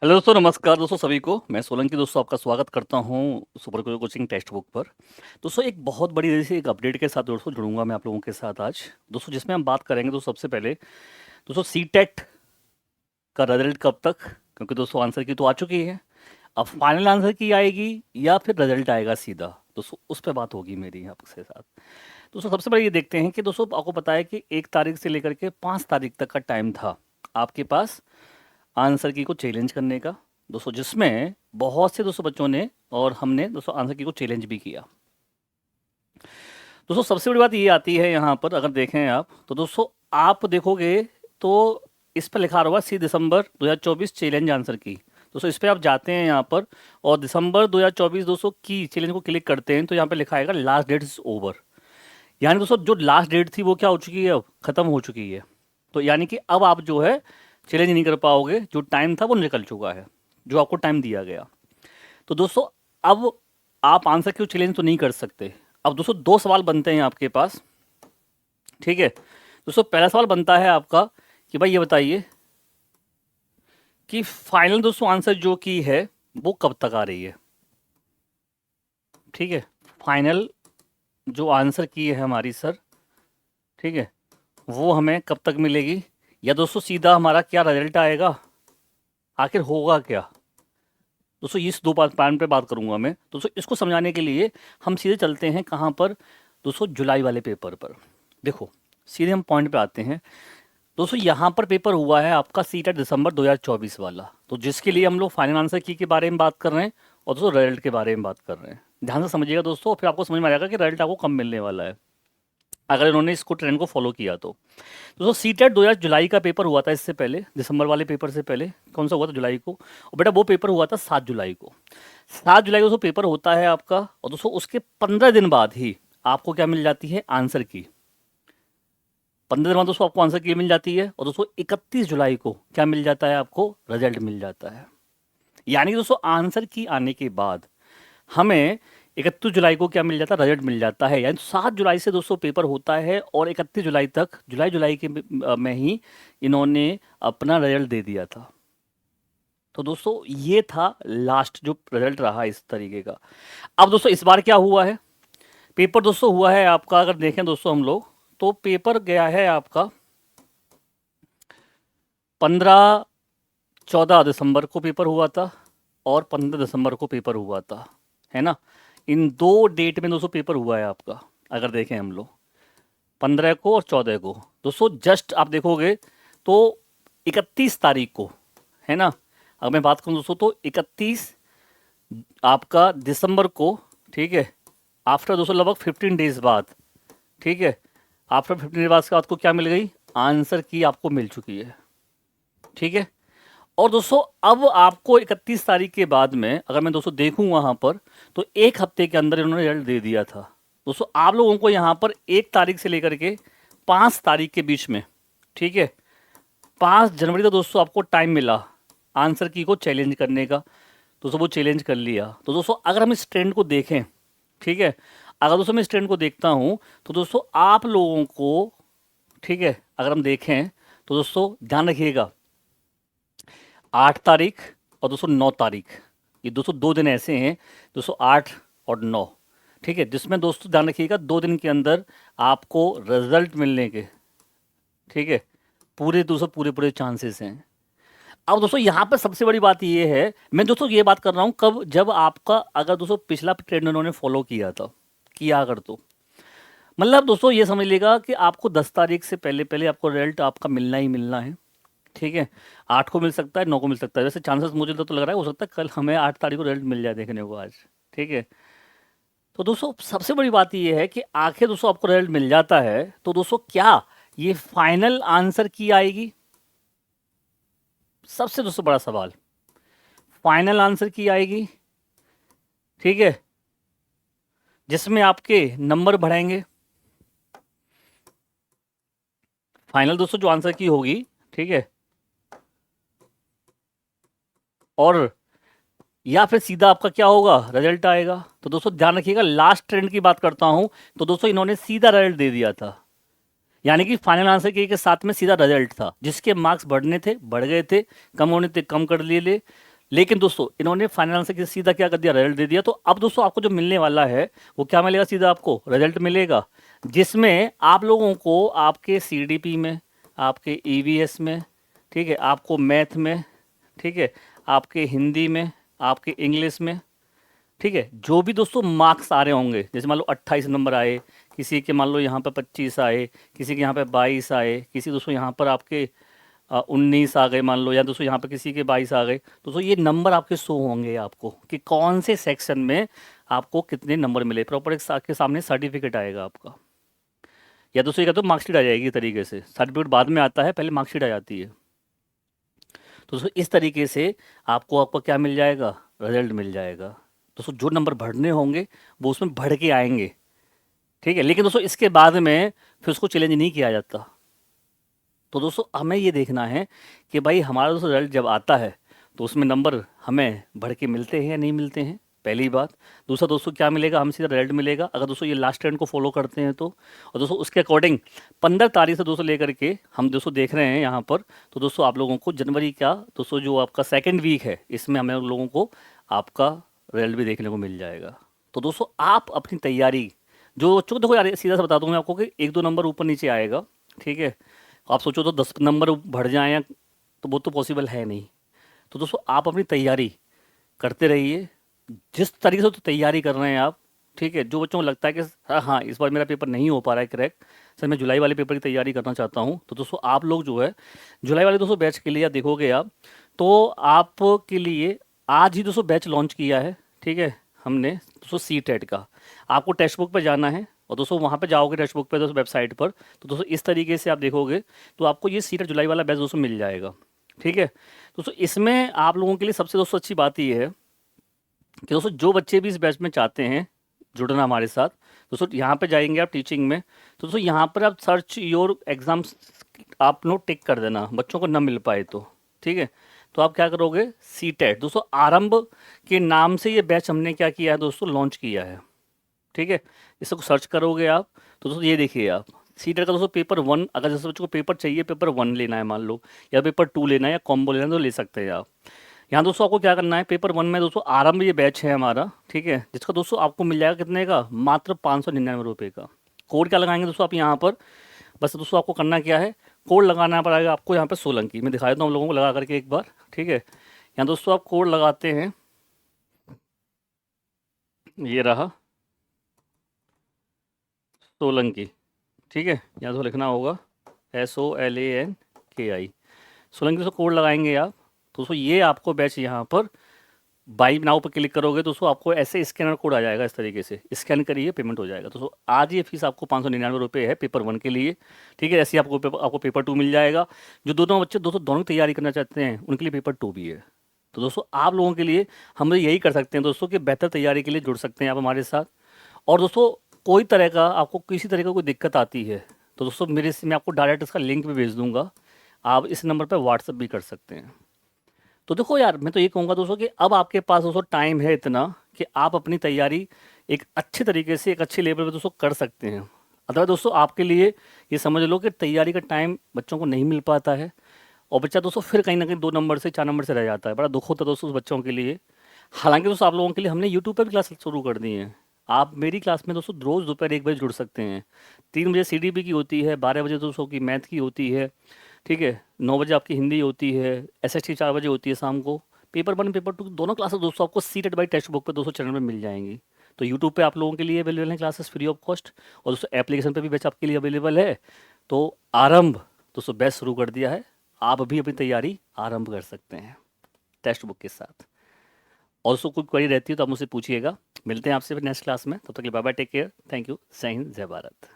Hello दोस्तों, नमस्कार दोस्तों सभी को। मैं सोलंकी दोस्तों आपका स्वागत करता हूं सुपर कोचिंग टेक्स्ट बुक पर। दोस्तों एक बहुत बड़ी जैसे एक अपडेट के साथ दोस्तों जुड़ूंगा मैं आप लोगों के साथ आज दोस्तों, जिसमें हम बात करेंगे। तो सबसे पहले दोस्तों सीटेट का रिजल्ट कब तक, क्योंकि दोस्तों आंसर की तो आ चुकी है, अब फाइनल आंसर की आएगी या फिर रिजल्ट आएगा सीधा, दोस्तों उस पर बात होगी मेरी आपके साथ। दोस्तों सबसे पहले ये देखते हैं कि दोस्तों आपको पता है कि 1 तारीख से लेकर के 5 तारीख तक का टाइम था आपके पास आंसर की को चैलेंज करने का दोस्तों, जिसमें बहुत से दोस्तों बच्चों ने और हमने दोस्तों आंसर की को चैलेंज भी किया। दोस्तों सबसे बड़ी बात ये आती है यहाँ पर, अगर देखें आप तो दोस्तों आप देखोगे तो इस पर लिखा होगा सी दिसंबर 2024 चैलेंज आंसर की। दोस्तों इस पर आप जाते हैं यहाँ पर और दिसंबर 2024 दोस्तों की चैलेंज को क्लिक करते हैं तो यहाँ पे लिखा आएगा लास्ट डेट इज ओवर। यानी दोस्तों जो लास्ट डेट थी वो क्या हो चुकी है, अब खत्म हो चुकी है। तो यानी कि अब आप जो है चैलेंज नहीं कर पाओगे, जो टाइम था वो निकल चुका है, जो आपको टाइम दिया गया। तो दोस्तों अब आप आंसर क्यों चैलेंज तो नहीं कर सकते। अब दोस्तों 2 सवाल बनते हैं आपके पास, ठीक है। दोस्तों पहला सवाल बनता है आपका कि भाई ये बताइए कि फाइनल दोस्तों आंसर जो की है वो कब तक आ रही है, ठीक है। फाइनल जो आंसर की है हमारी सर, ठीक है, वो हमें कब तक मिलेगी, या दोस्तों सीधा हमारा क्या रिजल्ट आएगा, आखिर होगा क्या। दोस्तों इस दो पॉइंट पे बात करूंगा मैं। दोस्तों इसको समझाने के लिए हम सीधे चलते हैं कहाँ पर, दोस्तों जुलाई वाले पेपर पर। देखो सीधे हम पॉइंट पे आते हैं। दोस्तों यहाँ पर पेपर हुआ है आपका सीटेट दिसंबर 2024 वाला, तो जिसके लिए हम लोग फाइनल आंसर की के बारे में बात कर रहे हैं और दोस्तों रिजल्ट के बारे में बात कर रहे हैं। ध्यान से समझिएगा दोस्तों, फिर आपको समझ में आएगा कि रिजल्ट आपको कब मिलने वाला है अगर इन्होंने इसको ट्रेंड को फॉलो किया तो। दोस्तों सीटेट 2000 जुलाई का पेपर हुआ था, इससे पहले दिसंबर वाले पेपर से पहले कौन सा हुआ था, जुलाई को। और बेटा वो पेपर हुआ था 7 जुलाई को। 7 जुलाई को दोस्तों पेपर होता है आपका, और दोस्तों उसके 15 दिन बाद ही आपको क्या मिल जाती है, आंसर की। 15 दिन बाद दोस्तों आपको आंसर की मिल जाती है, और दोस्तों 31 जुलाई को क्या मिल जाता है, आपको रिजल्ट मिल जाता है। यानी कि दोस्तों आंसर की आने के बाद हमें 31 जुलाई को क्या मिल जाता है, रिजल्ट मिल जाता है। यानी 7 जुलाई से दोस्तों पेपर होता है और 31 जुलाई तक, जुलाई के में ही इन्होंने अपना रिजल्ट दे दिया था। तो दोस्तों ये था लास्ट जो रिजल्ट रहा इस तरीके का। अब दोस्तों इस बार क्या हुआ है, पेपर दोस्तों हुआ है आपका, अगर देखें दोस्तों हम लोग तो पेपर गया है आपका 14 दिसंबर को पेपर हुआ था और 15 दिसंबर को पेपर हुआ था, है ना। इन 2 डेट में दोस्तों पेपर हुआ है आपका, अगर देखें हम लोग 15 को और 14 को। दोस्तों जस्ट आप देखोगे तो 31 तारीख को, है ना, अगर मैं बात करूं दोस्तों तो 31 आपका दिसंबर को, ठीक है, आफ्टर दोस्तों लगभग 15 डेज बाद, ठीक है, आफ्टर 15 डेज बाद के आपको क्या मिल गई, आंसर की आपको मिल चुकी है, ठीक है। और दोस्तों अब आपको 31 तारीख के बाद में अगर मैं दोस्तों देखूं वहां पर तो 1 हफ्ते के अंदर इन्होंने रिजल्ट दे दिया था। दोस्तों आप लोगों को यहाँ पर 1 तारीख से लेकर के 5 तारीख के बीच में, ठीक है, 5 जनवरी तक दोस्तों आपको टाइम मिला आंसर की को चैलेंज करने का। दोस्तों वो चैलेंज कर लिया। तो दोस्तों अगर हम इस ट्रेंड को देखें, ठीक है, अगर दोस्तों मैं इस ट्रेंड को देखता हूँ तो दोस्तों आप लोगों को, ठीक है, अगर हम देखें तो दोस्तों ध्यान रखिएगा 8 तारीख और दोस्तों 9 तारीख, ये दोस्तों 2 दिन ऐसे हैं दोस्तों, 8 और 9, ठीक है, जिसमें दोस्तों ध्यान रखिएगा 2 दिन के अंदर आपको रिजल्ट मिलने के, ठीक है, पूरे दोस्तों पूरे पूरे चांसेस हैं। अब दोस्तों यहाँ पर सबसे बड़ी बात ये है, मैं दोस्तों ये बात कर रहा हूँ कब, जब आपका अगर दोस्तों पिछला ट्रेंड उन्होंने फॉलो किया था, किया अगर तो मतलब दोस्तों ये समझ लेगा कि आपको 10 तारीख से पहले पहले आपको रिजल्ट आपका मिलना ही मिलना है, ठीक है। 8 को मिल सकता है, 9 को मिल सकता है, वैसे चांसेस मुझे तो लग रहा है हो सकता है कल हमें 8 तारीख को रिजल्ट मिल जाए देखने को आज, ठीक है। तो दोस्तों सबसे बड़ी बात ये है कि आखिर दोस्तों आपको रिजल्ट मिल जाता है तो दोस्तों क्या ये फाइनल आंसर की आएगी, सबसे दोस्तों बड़ा सवाल, फाइनल आंसर की आएगी, ठीक है, जिसमें आपके नंबर बढ़ेंगे। फाइनल दोस्तों जो आंसर की होगी, ठीक है, और या फिर सीधा आपका क्या होगा, रिजल्ट आएगा। तो दोस्तों ध्यान रखिएगा लास्ट ट्रेंड की बात करता हूं तो दोस्तों इन्होंने सीधा रिजल्ट दे दिया था, यानी कि फाइनल आंसर के साथ में सीधा रिजल्ट था, जिसके मार्क्स बढ़ने थे बढ़ गए थे, कम होने थे कम कर लिए ले। लेकिन दोस्तों इन्होंने फाइनल आंसर के सीधा क्या कर दिया, रिजल्ट दे दिया। तो अब दोस्तों आपको जो मिलने वाला है वो क्या मिलेगा, सीधा आपको रिजल्ट मिलेगा, जिसमें आप लोगों को आपके सीडीपी में, आपके ईवीएस में, ठीक है, आपको मैथ में, ठीक है, आपके हिंदी में, आपके इंग्लिश में, ठीक है, जो भी दोस्तों मार्क्स आ रहे होंगे, जैसे मान लो 28 नंबर आए, किसी के मान लो यहाँ पर 25 आए, किसी के यहाँ पे 22 आए, किसी दोस्तों यहाँ पर आपके 19 आ गए मान लो, या दोस्तों यहाँ पे किसी के 22 आ गए, दोस्तों ये नंबर आपके शो होंगे आपको कि कौन से सेक्शन में आपको कितने नंबर मिले। प्रॉपर एक आपके सामने सर्टिफिकेट आएगा आपका, या दोस्तों ये कहते हो मार्कशीट आ जाएगी तरीके से, सर्टिफिकेट बाद में आता है, पहले मार्कशीट आ जाती है। तो दोस्तों इस तरीके से आपको आपको क्या मिल जाएगा, रिजल्ट मिल जाएगा। दोस्तों जो नंबर बढ़ने होंगे वो उसमें बढ़ के आएंगे, ठीक है, लेकिन दोस्तों इसके बाद में फिर उसको चैलेंज नहीं किया जाता। तो दोस्तों हमें ये देखना है कि भाई हमारा दोस्तों रिजल्ट जब आता है तो उसमें नंबर हमें बढ़ के मिलते हैं या नहीं मिलते हैं, पहली बात। दूसरा दोस्तों क्या मिलेगा, हम सीधा रिजल्ट मिलेगा अगर दोस्तों ये लास्ट ट्रेंड को फॉलो करते हैं तो। और दोस्तों उसके अकॉर्डिंग 15 तारीख से दोस्तों लेकर के हम दोस्तों देख रहे हैं यहाँ पर, तो दोस्तों आप लोगों को जनवरी का दोस्तों जो आपका सेकेंड वीक है इसमें हमें लोगों को आपका रिजल्ट भी देखने को मिल जाएगा। तो दोस्तों आप अपनी तैयारी, जो बच्चों को देखो यार सीधा सा बता दूँ मैं आपको कि 1-2 नंबर ऊपर नीचे आएगा, ठीक है, आप सोचो तो 10 नंबर बढ़ जाएं तो वो तो पॉसिबल है नहीं। तो दोस्तों आप अपनी तैयारी करते रहिए, जिस तरीके से तो तैयारी कर रहे हैं आप, ठीक है। जो बच्चों को लगता है कि हाँ हाँ इस बार मेरा पेपर नहीं हो पा रहा है क्रैक, सर मैं जुलाई वाले पेपर की तैयारी करना चाहता हूँ, तो दोस्तों आप लोग जो है जुलाई वाले दोस्तों बैच के लिए आप देखोगे आप, तो आपके लिए आज ही दोस्तों बैच लॉन्च किया है, ठीक है, हमने दोस्तों सी टेट का। आपको टेक्स्ट बुक पर जाना है और दोस्तों वहाँ पे जाओगे टेक्स्ट बुक पे दोस्तों वेबसाइट पर, तो दोस्तों इस तरीके से आप देखोगे तो आपको ये सी टेट जुलाई वाला बैच दोस्तों मिल जाएगा, ठीक है। दोस्तों इसमें आप लोगों के लिए सबसे दोस्तों अच्छी बात ये है कि दोस्तों जो बच्चे भी इस बैच में चाहते हैं जुड़ना हमारे साथ, दोस्तों यहाँ पे जाएंगे आप टीचिंग में, तो दोस्तों यहाँ पर आप सर्च योर एग्ज़ाम्स आप लोग टिक कर देना, बच्चों को न मिल पाए तो, ठीक है। तो आप क्या करोगे, सी टेट दोस्तों आरंभ के नाम से ये बैच हमने क्या किया है दोस्तों, लॉन्च किया है, ठीक है। इसको सर्च करोगे आप तो दोस्तों ये देखिए आप सी टेट का दोस्तों पेपर 1, अगर जैसे बच्चों को पेपर चाहिए, पेपर 1 लेना है मान लो, या पेपर 2 लेना है, या कॉम्बो लेना है, तो ले सकते हैं आप। यहाँ दोस्तों आपको क्या करना है, पेपर 1 में दोस्तों आरंभ ये बैच है हमारा, ठीक है, जिसका दोस्तों आपको मिल जाएगा कितने का, मात्र 599 रुपये का। कोड क्या लगाएंगे दोस्तों आप यहाँ पर, बस दोस्तों आपको करना क्या है, कोड लगाना पड़ेगा आपको यहाँ पर सोलंकी, मैं दिखा देता हूँ आप लोगों को लगा करके एक बार, ठीक है। यहाँ दोस्तों आप कोड लगाते हैं, ये रहा सोलंकी, ठीक है, यहाँ तो लिखना होगा SOLANKI, सोलंकी से कोड लगाएंगे आप, तो दोस्तों ये आपको बैच यहाँ पर बाई नाउ पर क्लिक करोगे तो दोस्तों आपको ऐसे स्कैनर कोड आ जाएगा, इस तरीके से स्कैन करिए पेमेंट हो जाएगा। दोस्तों आज ये फीस आपको 599 रुपये है पेपर 1 के लिए, ठीक है। ऐसे ही आपको पेपर 2 मिल जाएगा। जो दोनों बच्चे दोस्तों दोनों की तैयारी करना चाहते हैं उनके लिए पेपर 2 भी है। तो दोस्तों आप लोगों के लिए हम यही कर सकते हैं दोस्तों कि बेहतर तैयारी के लिए जुड़ सकते हैं आप हमारे साथ। और दोस्तों कोई तरह का आपको किसी तरह का कोई दिक्कत आती है तो दोस्तों मैं आपको डायरेक्ट इसका लिंक भी भेज दूंगा, आप इस नंबर पर व्हाट्सअप भी कर सकते हैं। तो देखो यार मैं तो ये कहूँगा दोस्तों कि अब आपके पास दोस्तों टाइम है इतना कि आप अपनी तैयारी एक अच्छे तरीके से एक अच्छे लेवल पे दोस्तों कर सकते हैं। अथवा दोस्तों आपके लिए ये समझ लो कि तैयारी का टाइम बच्चों को नहीं मिल पाता है और बच्चा दोस्तों फिर कहीं ना कहीं 2 नंबर से 4 नंबर से रह जाता है, बड़ा दुख होता है दोस्तों उस बच्चों के लिए। हालांकि दोस्तों आप लोगों के लिए हमने यूट्यूब पर भी क्लास शुरू कर दी है। आप मेरी क्लास में दोस्तों रोज़ दोपहर 1 बजे जुड़ सकते हैं। 3 बजे CDP की होती है, 12 बजे दोस्तों की मैथ की होती है, ठीक है, 9 बजे आपकी हिंदी होती है, SST 4 बजे होती है शाम को। पेपर 1 पेपर 2 दोनों क्लासेस दोस्तों आपको CTET by textbook पे दोस्तों चैनल में मिल जाएंगी। तो यूट्यूब पे आप लोगों के लिए अवेलेबल है क्लासेस फ्री ऑफ कॉस्ट, और दोस्तों एप्लीकेशन पे भी बैच आपके लिए अवेलेबल है। तो आरंभ दोस्तों बैच शुरू कर दिया है, आप भी अपनी तैयारी आरंभ कर सकते हैं टेक्स्ट बुक के साथ। और दोस्तों कोई क्वेरी रहती है तो आप मुझसे पूछिएगा। मिलते हैं आपसे फिर नेक्स्ट क्लास में, तब तक के लिए bye bye, take care, thank you, जय हिंद, जय भारत।